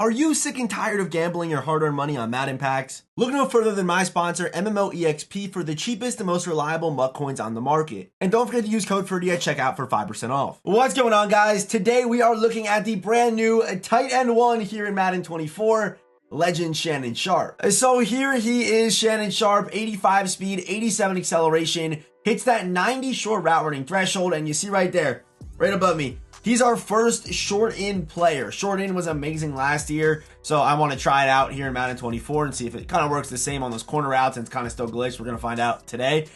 Are you sick and tired of gambling your hard-earned money on Madden packs? Look no further than my sponsor, MMOEXP, for the cheapest and most reliable MUT coins on the market. And don't forget to use code Ferdy at checkout for 5% off. What's going on, guys? Today we are looking at the brand new tight end one here in Madden 24. Legend Shannon Sharpe. So here he is, Shannon Sharpe, 85 speed, 87 acceleration, hits that 90 short route running threshold, and you see right there, right above me, he's our first short in player. Short in was amazing last year, so I want to try it out here in Madden 24 and see if it kind of works the same on those corner routes, and it's kind of still glitched. We're going to find out today.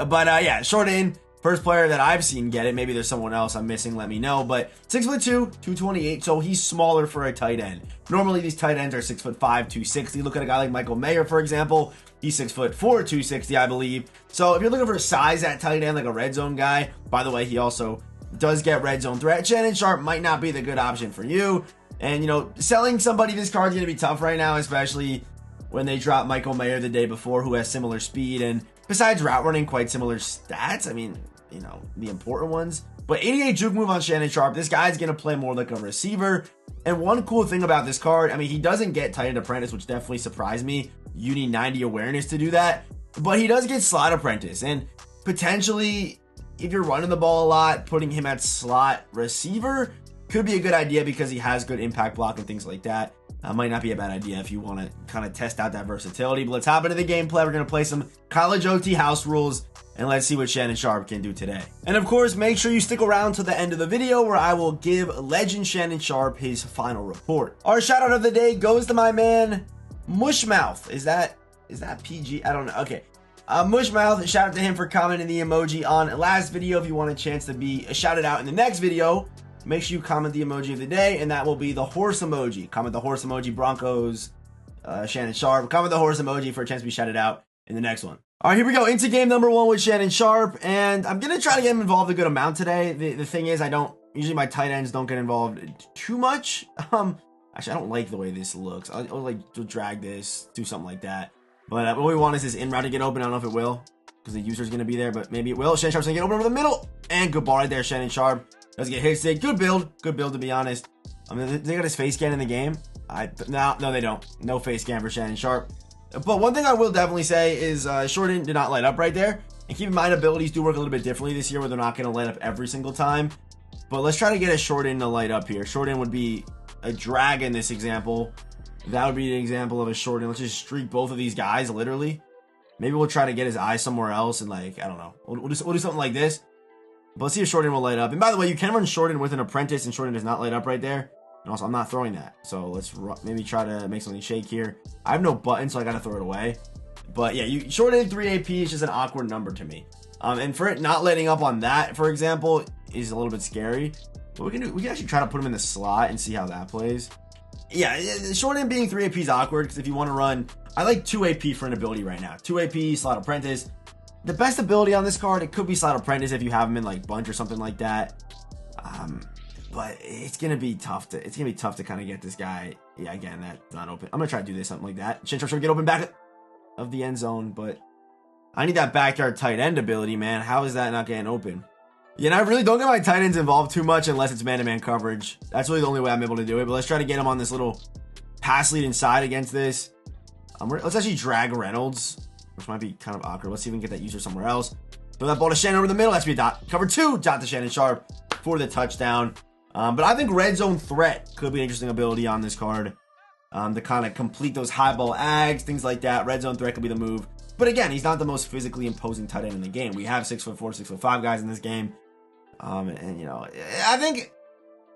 But yeah, short in, first player that I've seen get it. Maybe there's someone else I'm missing, let me know. But 6'2", 228, so he's smaller for a tight end. Normally these tight ends are 6'5", 260. Look at a guy like Michael Mayer, for example. He's 6'4", 260, I believe. So if you're looking for size at tight end, like a red zone guy, by the way, he also does get red zone threat, Shannon Sharpe might not be the good option for you. And, you know, selling somebody this card is going to be tough right now, especially when they drop Michael Mayer the day before, who has similar speed and, besides route running, quite similar stats. I mean, you know, the important ones. But 88 juke move on Shannon Sharpe. This guy's going to play more like a receiver. And one cool thing about this card, I mean, he doesn't get tight end apprentice, which definitely surprised me. You need 90 awareness to do that. But he does get slot apprentice. And potentially, if you're running the ball a lot, putting him at slot receiver could be a good idea because he has good impact block and things like that. Might not be a bad idea if you want to kind of test out that versatility. But let's hop into the gameplay. We're going to play some college OT house rules, and let's see what Shannon Sharpe can do today. And of course, make sure you stick around to the end of the video where I will give Legend Shannon Sharpe his final report. Our shout out of the day goes to my man, Mushmouth. Is that PG? I don't know. Okay. Mushmouth, shout out to him for commenting the emoji on last video. If you want a chance to be shouted out in the next video, make sure you comment the emoji of the day, and that will be the horse emoji. Comment the horse emoji, Broncos, Shannon Sharpe. Comment the horse emoji for a chance to be shouted out in the next one. All right, here we go. Into game number one with Shannon Sharpe, and I'm going to try to get him involved a good amount today. The thing is, usually my tight ends don't get involved too much. Actually, I don't like the way this looks. I'll like drag this, do something like that. But what we want is this in route to get open. I don't know if it will, because the user's going to be there, but maybe it will. Shannon Sharpe's going to get open over the middle, and good ball right there, Shannon Sharpe. Does get hit stick. Good build to be honest. I mean, they got his face scan in the game. No, they don't. No face scan for Shannon Sharpe. But one thing I will definitely say is short in did not light up right there. And keep in mind, abilities do work a little bit differently this year, where they're not going to light up every single time. But let's try to get a short in to light up here. Short in would be a drag in this example. That would be an example of a short in. Let's just streak both of these guys, literally. Maybe we'll try to get his eye somewhere else and, like, I don't know. We'll do something like this. But let's see if short in will light up. And by the way, you can run short in with an apprentice, and short in does not light up right there. And also, I'm not throwing that. So let's maybe try to make something shake here. I have no button, so I got to throw it away. But yeah, short in 3 AP is just an awkward number to me. And for it not lighting up on that, for example, is a little bit scary. But we can actually try to put him in the slot and see how that plays. Yeah, short in being 3 AP is awkward, because if you want to run, I like 2 AP for an ability right now. 2 AP, slot apprentice. The best ability on this card, it could be slot apprentice if you have him in like bunch or something like that. But it's gonna be tough to kind of get this guy. Yeah, again, that's not open. I'm gonna try to do this, something like that. Shannon Sharpe should get open back of the end zone, but I need that backyard tight end ability, man. How is that not getting open? Yeah, and I really don't get my tight ends involved too much unless it's man-to-man coverage. That's really the only way I'm able to do it. But let's try to get him on this little pass lead inside against this. Let's actually drag Reynolds, which might be kind of awkward. Let's see if we can get that user somewhere else. Throw that ball to Shannon over the middle. That's be a dot. Cover 2, dot to Shannon Sharpe for the touchdown. But I think red zone threat could be an interesting ability on this card. To kind of complete those high ball ags, things like that. Red zone threat could be the move. But again, he's not the most physically imposing tight end in the game. We have 6'4", 6'5" guys in this game. And you know, I think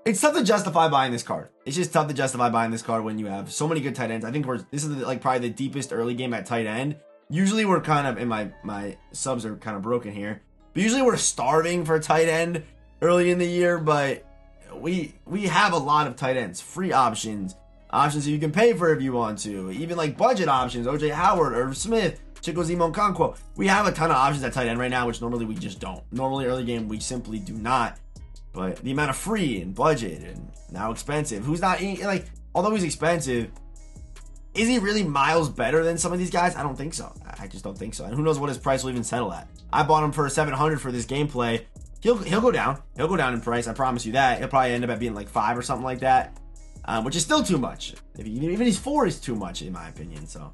it's tough to justify buying this card. It's just tough to justify buying this card when you have so many good tight ends. I think this is like probably the deepest early game at tight end. Usually we're kind of, and my subs are kind of broken here, but usually we're starving for tight end early in the year, but we have a lot of tight ends, free options that you can pay for if you want to, even like budget options, OJ Howard, Irv Smith, Chikozimo Okonkwo. We have a ton of options at tight end right now, which normally we just don't. Normally early game, we simply do not. But the amount of free and budget and now expensive, who's not, like, although he's expensive, is he really miles better than some of these guys? I don't think so. I just don't think so. And who knows what his price will even settle at. I bought him for $700 for this gameplay. He'll go down. He'll go down in price. I promise you that. He'll probably end up at being like 5 or something like that. which is still too much. Even he's 4 is too much in my opinion. So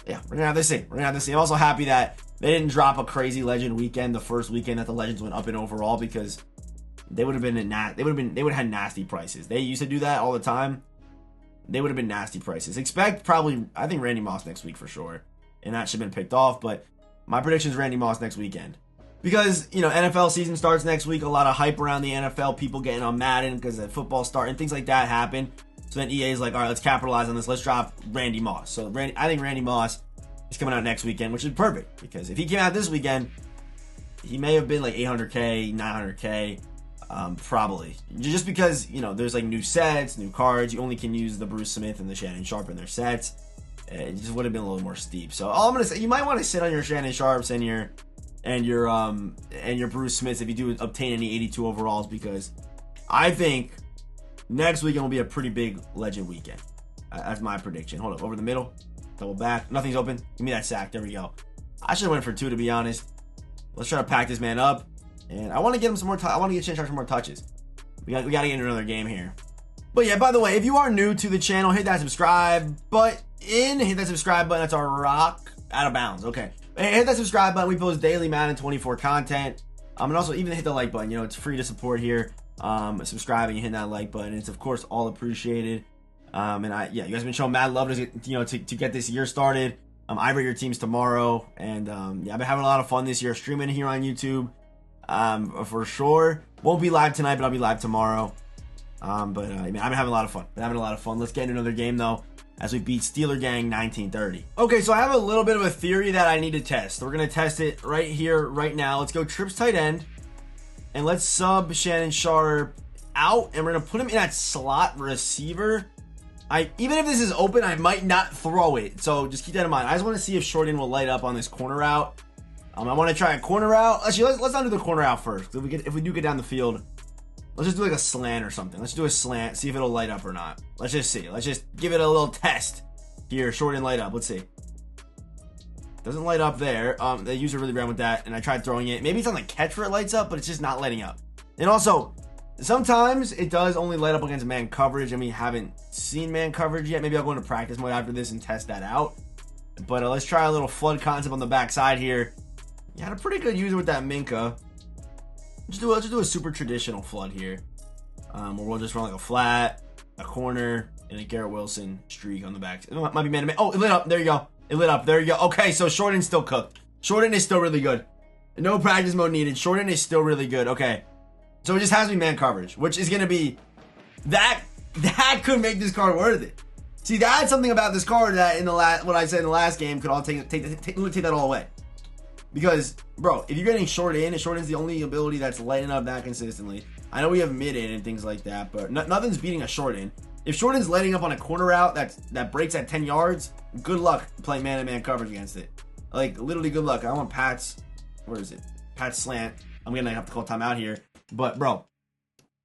yeah, we're gonna have to see. I'm also happy that they didn't drop a crazy legend weekend the first weekend that the legends went up in overall, because they would have been they would have had nasty prices. They used to do that all the time. They would have been nasty prices. Expect probably, I think, Randy Moss next week for sure, and that should have been picked off. But my prediction is Randy Moss next weekend, because NFL season starts next week. A lot of hype around the NFL, people getting on Madden because the football start and things like that happen. So then EA is like, all right, let's capitalize on this. Let's drop Randy Moss. So I think Randy Moss is coming out next weekend, which is perfect, because if he came out this weekend, he may have been like 800K, 900K, probably. Just because, there's like new sets, new cards. You only can use the Bruce Smith and the Shannon Sharpe in their sets. It just would have been a little more steep. So all I'm gonna say, you might want to sit on your Shannon Sharpes and your Bruce Smiths if you do obtain any 82 overalls, because I think next weekend will be a pretty big legend weekend. That's my prediction. Hold up, over the middle, double back, nothing's open. Give me that sack. There we go. I should have went for 2, to be honest. Let's try to pack this man up, and I want to get him some more. I want to get Shannon Sharpe some more touches. We got to get into another game here. But yeah, by the way, if you are new to the channel, hit that subscribe button. Hit that subscribe button. That's our rock out of bounds. Okay. Hit that subscribe button. We post daily Madden 24 content. And also even hit the like button. It's free to support here. Subscribing and hitting that like button. It's of course all appreciated. You guys have been showing mad love to get this year started. I rate your teams tomorrow, and I've been having a lot of fun this year streaming here on YouTube. For sure. Won't be live tonight, but I'll be live tomorrow. I've been having a lot of fun. Let's get into another game though, as we beat Steeler Gang 19-30. Okay, so I have a little bit of a theory that I need to test. We're going to test it right here, right now. Let's go trips tight end, and let's sub Shannon Sharpe out, and we're going to put him in that slot receiver. Even if this is open, I might not throw it, so just keep that in mind. I just want to see if Shorten will light up on this corner route. I want to try a corner route. Actually, let's not do the corner route first. If we do get down the field, let's just do like a slant or something. Let's do a slant, see if it'll light up or not. Let's just see. Let's just give it a little test here. Short and light up. Let's see. Doesn't light up there. The user really ran with that, and I tried throwing it. Maybe it's on the catch where it lights up, but it's just not lighting up. And also, sometimes it does only light up against man coverage, and we haven't seen man coverage yet. Maybe I'll go into practice mode after this and test that out. But let's try a little flood concept on the backside here. You had a pretty good user with that Minka. Let's just do a super traditional flood here. Where we'll just run like a flat, a corner, and a Garrett Wilson streak on the back. It might be man to man. Oh, it lit up. There you go. It lit up. There you go. Okay, so Shorten's still cooked. Shorten is still really good. No practice mode needed. Shorten is still really good. Okay. So it just has to be man coverage, which is going to be... That could make this card worth it. See, that's something about this card that what I said in the last game could all take that all away. Because, bro, if you're getting short in, and short in's the only ability that's lighting up that consistently. I know we have mid in and things like that, but nothing's beating a short in. If short in's lighting up on a corner route that breaks at 10 yards, good luck playing man-to-man coverage against it. Like, literally good luck. I want Pat's, where is it? Pat's slant. I'm going to have to call timeout here. But, bro,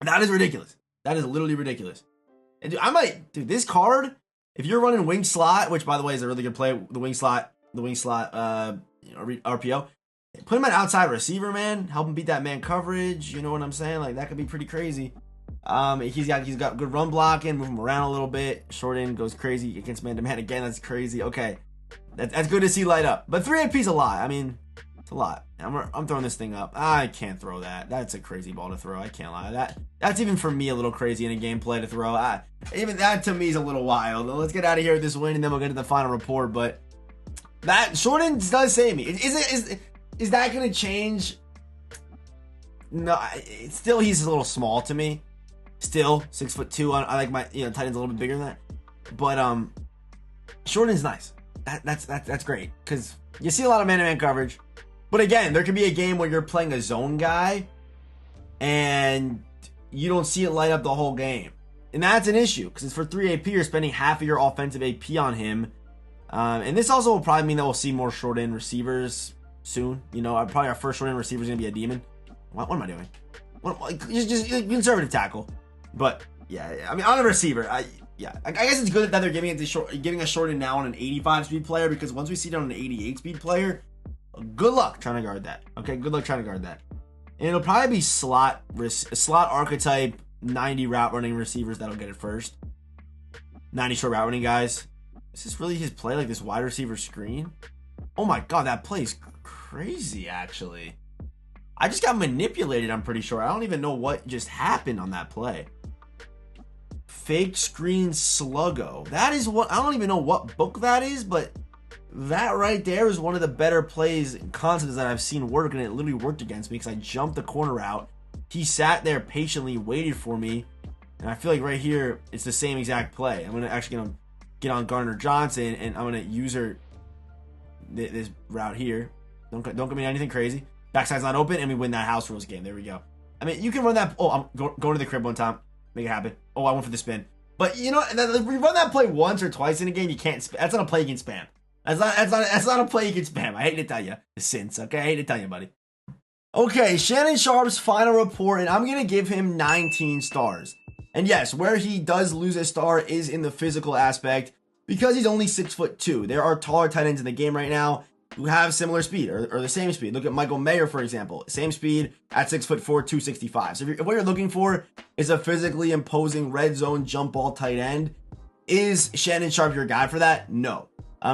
that is ridiculous. That is literally ridiculous. And dude, this card, if you're running wing slot, which by the way is a really good play, the wing slot, RPO, put him at outside receiver, man. Help him beat that man coverage. You know what I'm saying? Like, that could be pretty crazy. He's got good run blocking, move him around a little bit. Short in goes crazy against man to man again. That's crazy. Okay, that's good to see light up. But 3 AP is a lot. I mean, it's a lot. I'm throwing this thing up. I can't throw that. That's a crazy ball to throw. I can't lie. That's even for me a little crazy in a gameplay to throw. Even that to me is a little wild. Let's get out of here with this win, and then we'll get to the final report. But that Shorten does save me. Is that going to change? No, still he's a little small to me. Still 6'2". I like my tight end's a little bit bigger than that. But Shorten's nice. That's great because you see a lot of man-to-man coverage. But again, there could be a game where you're playing a zone guy and you don't see it light up the whole game. And that's an issue because it's for 3 AP. You're spending half of your offensive AP on him. And this also will probably mean that we'll see more short end receivers soon. Probably our first short end receiver is going to be a demon. What am I doing? Just conservative tackle. But yeah, I mean, on a receiver, I guess it's good that they're giving a short end now on an 85 speed player, because once we see it on an 88 speed player, good luck trying to guard that. Okay, good luck trying to guard that. And it'll probably be slot archetype 90 route running receivers that'll get it first. 90 short route running, guys. Is this really his play, like this wide receiver screen? Oh my god, that play is crazy, actually. I just got manipulated, I'm pretty sure. I don't even know what just happened on that play. Fake screen sluggo. That is what, I don't even know what book that is, but that right there is one of the better plays and concepts that I've seen work, and it literally worked against me because I jumped the corner out. He sat there patiently, waited for me, and I feel like right here, it's the same exact play. I'm going to actually get on Gardner Johnson, and I'm going to use this route here. Don't give me anything crazy. Backside's not open, and we win that house rules game. There we go. I mean, you can run that. Oh, I'm going to the crib one time. Make it happen. Oh, I went for the spin. But, you know, if we run that play once or twice in a game, you can't. That's not a play you can spam. That's not a play you can spam. I hate to tell you. Since, okay? I hate to tell you, buddy. Okay, Shannon Sharpe's final report, and I'm going to give him 19 stars. And yes, where he does lose a star is in the physical aspect because he's only 6'2". There are taller tight ends in the game right now who have similar speed or the same speed. Look at Michael Mayer, for example. Same speed at 6'4", 265. So if what you're looking for is a physically imposing red zone jump ball tight end, is Shannon Sharpe your guy for that? No.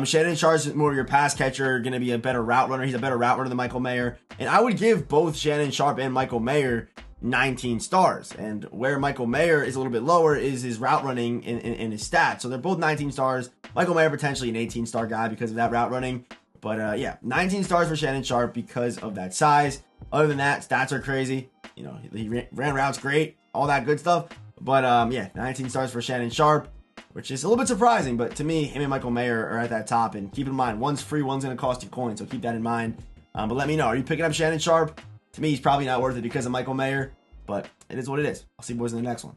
Shannon Sharpe is more of your pass catcher, going to be a better route runner. He's a better route runner than Michael Mayer. And I would give both Shannon Sharpe and Michael Mayer 19 stars. And where Michael Mayer is a little bit lower is his route running in his stats. So they're both 19 stars. Michael Mayer potentially an 18-star guy because of that route running. But yeah, 19 stars for Shannon Sharpe because of that size. Other than that, stats are crazy. You know, he ran routes great, all that good stuff. But yeah, 19 stars for Shannon Sharpe, which is a little bit surprising. But to me, him and Michael Mayer are at that top. And keep in mind, one's free, one's going to cost you coins. So keep that in mind. But let me know, are you picking up Shannon Sharpe? To me, he's probably not worth it because of Michael Mayer. But it is what it is. I'll see you boys in the next one.